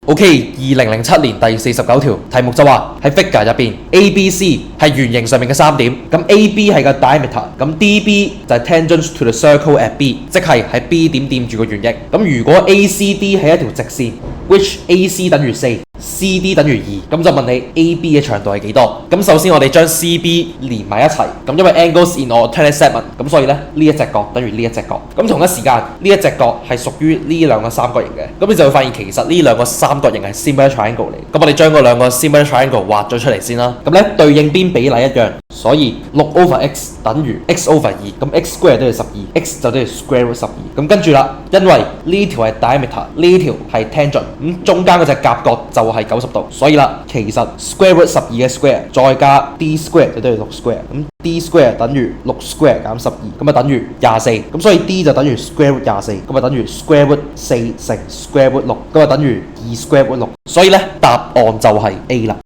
OK， 2007年第49條題目就話喺 figure 入邊 ABC 係圓形上面嘅3點，咁 AB 係個 diameter， 咁 DB 就係 tangent to the circle at B， 即係喺 B 點掂住個圓形。咁如果 ACD 係一條直線 ，which AC 等於4。CD 等於2，咁就問你 AB 嘅長度係幾多？咁首先我哋將 CB 連埋一齊，咁因為 angles in alternate segment，咁所以咧呢一隻角等於呢一隻角。咁同一時間呢一隻角係屬於呢兩個三角形嘅，咁你就會發現其實呢兩個三角形係 similar triangle 嚟。咁我哋將嗰兩個 similar triangle 畫咗出嚟先啦。咁咧對應邊比例一樣，所以6/x 等於 x/2， 咁 x square 等於12，x 就等於 square root 12。咁跟住啦，因為呢條係 diameter， 呢條係 tangent， 咁中間嗰隻夾角就係90度，所以啦，其實 square root 12嘅 square 再加 d square 就等於6 square， 咁 d square 等於6 square 減12，咁啊等於24，咁所以 d 就等於 square root 24，咁啊等於 square root 4乘 square root 6，咁啊等於2 square root 6，所以咧答案就係 A 啦。